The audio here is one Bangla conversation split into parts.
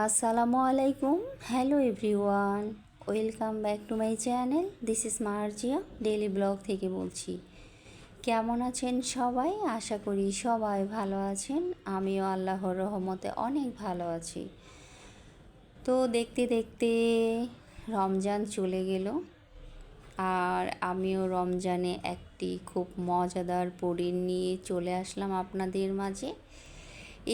আসসালামু আলাইকুম। Hello everyone, welcome back to my channel. This is Marjia daily blog থেকে বলছি। কেমন আছেন সবাই? আশা করি সবাই ভালো আছেন। আমিও আল্লাহর রহমতে অনেক ভালো আছি। তো দেখতে দেখতে রমজান চলে গেল, আর আমিও রমজানে একটি খুব মজাদার পুডিং নিয়ে চলে আসলাম আপনাদের মাঝে।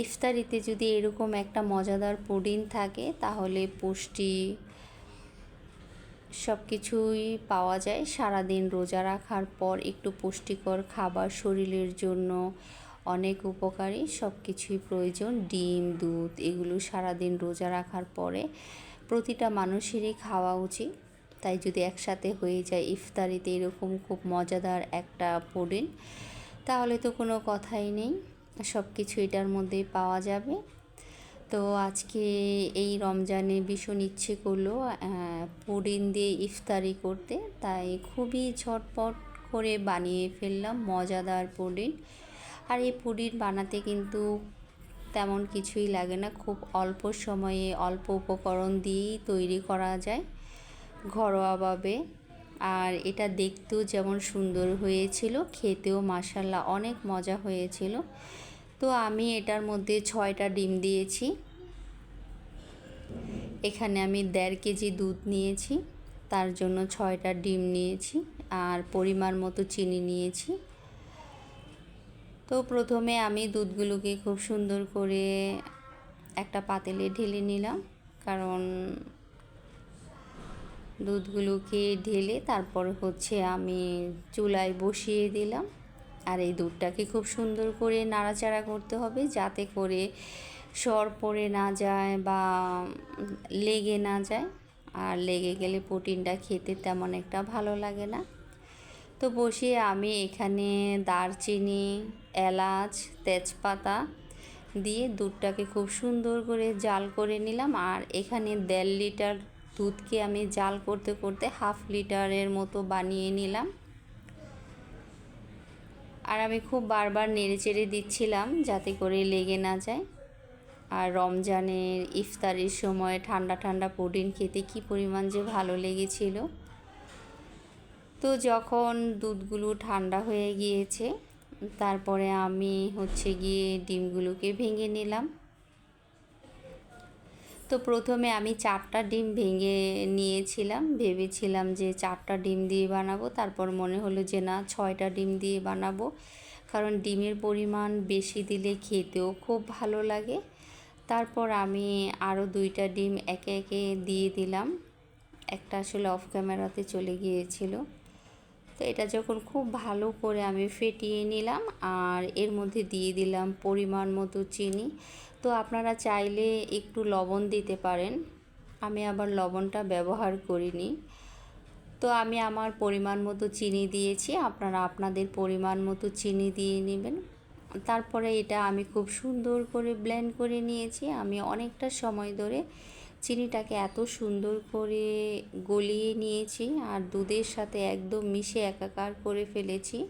ইফতারিতে যদি এরকম একটা মজাদার পুডিং থাকে তাহলে পুষ্টি সব কিছুই পাওয়া যায়। সারাদিন রোজা রাখার পর একটু পুষ্টিকর খাবার শরীরের জন্য অনেক উপকারী, সব কিছুই প্রয়োজন। ডিম, দুধ এগুলো সারাদিন রোজা রাখার পরে প্রতিটা মানুষেরই খাওয়া উচিত। তাই যদি একসাথে হয়ে যায় ইফতারিতে এরকম খুব মজাদার একটা পুডিং, তাহলে তো কোনো কথাই নেই, সব কিছু এটার মধ্যেই পাওয়া যাবে। তো আজকে এই রমজানে ভীষণ ইচ্ছে করলো পুডিং দিয়ে ইফতারি করতে, তাই খুবই ঝটপট করে বানিয়ে ফেললাম মজাদার পুডিং। আর এই পুডিং বানাতে কিন্তু তেমন কিছুই লাগে না, খুব অল্প সময়ে অল্প উপকরণ দিয়েই তৈরি করা যায় ঘরোয়াভাবে। আর এটা দেখতেও যেমন সুন্দর হয়েছিল, খেতেও মাশাআল্লাহ অনেক মজা হয়েছিল। তো আমি এটার মধ্যে 6টা ডিম দিয়েছি। এখানে আমি 1.5 কেজি দুধ নিয়েছি, তার জন্য 6টা ডিম নিয়েছি, আর পরিমাণ মতো চিনি নিয়েছি। তো প্রথমে আমি দুধগুলোকে খুব সুন্দর করে একটা পাতিলে ঢেলে নিলাম, কারণ দুধগুলোকে ঢেলে তারপর আমি চুলায় বসিয়ে দিলাম। আর এই দুধটাকে খুব সুন্দর করে নাড়াচাড়া করতে হবে, যাতে করে সর পড়ে না যায় বা লেগে না যায়। আর লেগে গেলে পুডিংটা খেতে তেমন একটা ভালো লাগে না। তো বসিয়ে আমি এখানে দারচিনি, এলাচ, তেজপাতা দিয়ে দুধটাকে খুব সুন্দর করে জাল করে নিলাম। আর এখানে 1.5 লিটার দুধকে আমি জাল করতে করতে 1/2 লিটারের মতো বানিয়ে নিলাম। আর আমি খুব বারবার নেড়েচেড়ে দিচ্ছিলাম যাতে করে লেগে না যায়। আর রমজানের ইফতারির সময় ঠান্ডা ঠান্ডা পুডিং খেতে কী পরিমাণ যে ভালো লেগেছিল। তো যখন দুধগুলো ঠান্ডা হয়ে গিয়েছে, তারপরে আমি গিয়ে ডিমগুলোকে ভেঙে নিলাম। তো প্রথমে আমি 4টা ডিম ভেঙে নিয়েছিলাম, ভেবেছিলাম যে 4টা ডিম দিয়ে বানাবো, তারপর মনে হলো যে না, 6টা ডিম দিয়ে বানাবো, কারণ ডিমের পরিমাণ বেশি দিলে খেতেও খুব ভালো লাগে। তারপর আমি আরও 2টা ডিম একে একে দিয়ে দিলাম, একটা আসলে অফ ক্যামেরাতে চলে গিয়েছিল। তো এটা যখন খুব ভালো করে আমি ফেটিয়ে নিলাম, আর এর মধ্যে দিয়ে দিলাম পরিমাণ মতো চিনি। তো আপনারা চাইলে একটু লবণ দিতে পারেন, আমি আবার লবণটা ব্যবহার করিনি। তো আমি আমার পরিমাণ মতো চিনি দিয়েছি, আপনারা আপনাদের পরিমাণ মতো চিনি দিয়ে নেবেন। তারপরে এটা আমি খুব সুন্দর করে ব্লেন্ড করে নিয়েছি। আমি অনেকটা সময় ধরে চিনিটাকে এত সুন্দর করে গলিয়ে নিয়েছি, আর দুধের সাথে একদম মিশে একাকার করে ফেলেছি।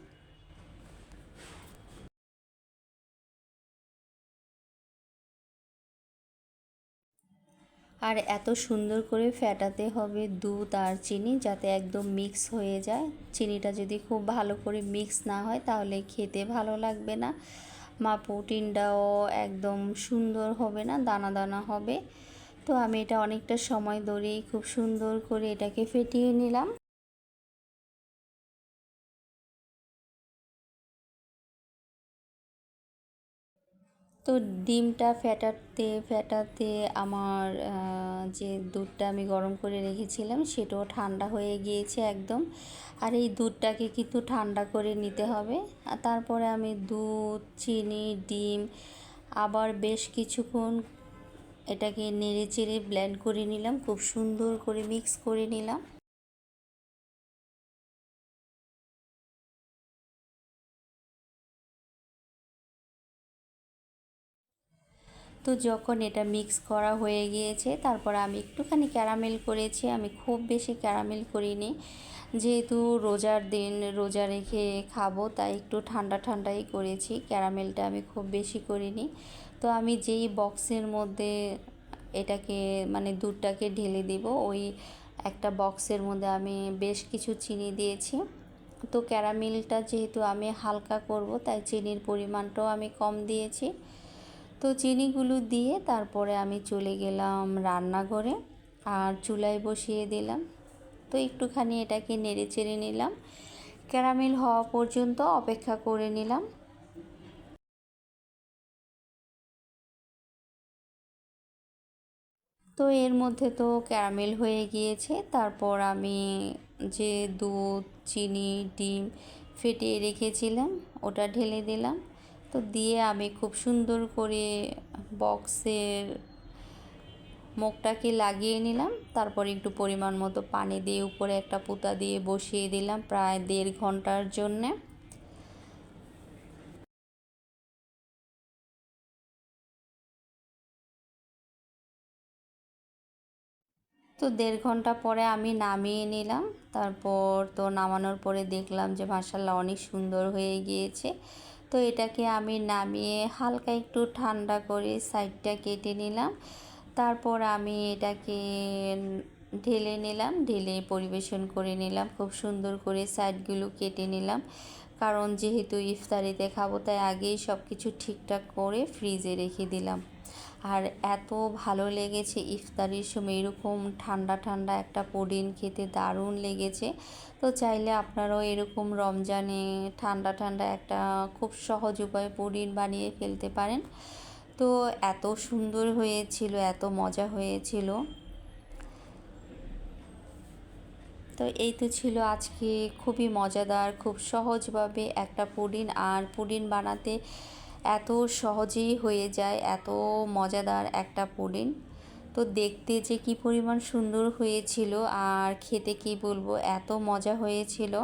আর এত সুন্দর করে ফেটাতে হবে দুধ আর চিনি, যাতে একদম মিক্স হয়ে যায়। চিনিটা যদি খুব ভালো করে মিক্স না হয় তাহলে খেতে ভালো লাগবে না, পুডিংটাও একদম সুন্দর হবে না, দানা দানা হবে। তো আমি এটা অনেকটা সময় ধরেই খুব সুন্দর করে এটাকে ফেটিয়ে নিলাম। তো ডিমটা ফেটাতে ফেটাতে আমার যে দুধটা আমি গরম করে রেখেছিলাম সেটাও ঠান্ডা হয়ে গিয়েছে একদম। আর এই দুধটাকে কিন্তু ঠান্ডা করে নিতে হবে। আর তারপরে আমি দুধ, চিনি, ডিম আবার বেশ কিছুক্ষণ এটাকে নেড়ে চেড়ে ব্লেন্ড করে নিলাম, খুব সুন্দর করে মিক্স করে নিলাম। তো যখন এটা মিক্স করা হয়ে গিয়েছে, তারপর আমি একটুখানি ক্যারামেল করেছি, আমি খুব বেশি ক্যারামেল করিনি, যেহেতু রোজার দিন রোজা রেখে খাবো, তাই একটু ঠান্ডা ঠান্ডাই করেছি, ক্যারামেলটা আমি খুব বেশি করিনি। তো আমি যেই বক্সের মধ্যে এটাকে মানে দুধটাকে ঢেলে দিব। ওই একটা বক্সের মধ্যে আমি বেশ কিছু চিনি দিয়েছি। তো ক্যারামেলটা যেহেতু আমি হালকা করব, তাই চিনির পরিমাণটাও আমি কম দিয়েছি। তো চিনিগুলো দিয়ে তারপরে আমি চলে গেলাম রান্নাঘরে আর চুলায় বসিয়ে দিলাম। তো একটুখানি এটাকে নেড়ে চেড়ে নিলাম, ক্যারামেল হওয়া পর্যন্ত অপেক্ষা করে নিলাম। তো এর মধ্যে তো ক্যারামেল হয়ে গিয়েছে। তারপর আমি যে দুধ, চিনি, ডিম ফেটিয়ে রেখেছিলাম ওটা ঢেলে দিলাম। তো দিয়ে আমি খুব সুন্দর করে বক্সের মুখটাকে লাগিয়ে নিলাম। তারপর একটু পরিমাণ মতো পানি দিয়ে উপরে একটা পুঁতা দিয়ে বসিয়ে দিলাম প্রায় 1.5 ঘন্টার জন্যে। তো 1.5 ঘন্টা পরে আমি নামিয়ে নিলাম। তারপর তো নামানোর পরে দেখলাম যে মাশাআল্লাহ অনেক সুন্দর হয়ে গিয়েছে। তো এটাকে আমি নামিয়ে হালকা একটু ঠান্ডা করে সাইডটা কেটে নিলাম। তারপর আমি এটাকে ঢেলে নিলাম, ঢেলে পরিবেশন করে নিলাম। খুব সুন্দর করে সাইডগুলো কেটে নিলাম, কারণ যেহেতু ইফতারিতে খাবো তাই আগেই সব কিছু ঠিকঠাক করে ফ্রিজে রেখে দিলাম। আর এত ভালো লেগেছে ইফতারির সময় এরকম ঠান্ডা ঠান্ডা একটা পুডিং খেতে, দারুণ লেগেছে। তো চাইলে আপনারাও এরকম রমজানে ঠান্ডা ঠান্ডা একটা খুব সহজ উপায়ে পুডিং বানিয়ে ফেলতে পারেন। তো এত সুন্দর হয়েছিল, এত মজা হয়েছিল। তো এই তো ছিল আজকে খুবই মজাদার, খুব সহজভাবে একটা পুডিং। আর পুডিং বানাতে এত সহজেই হয়ে যায়, এত মজাদার একটা পুডিং। তো দেখতে যে কি পরিমাণ সুন্দর হয়েছিল আর খেতে কি বলবো, এত মজা হয়েছিল।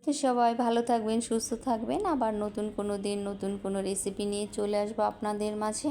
তো সবাই ভালো থাকবেন, সুস্থ থাকবেন। আবার নতুন কোনো দিন নতুন কোনো রেসিপি নিয়ে চলে আসবো আপনাদের মাঝে।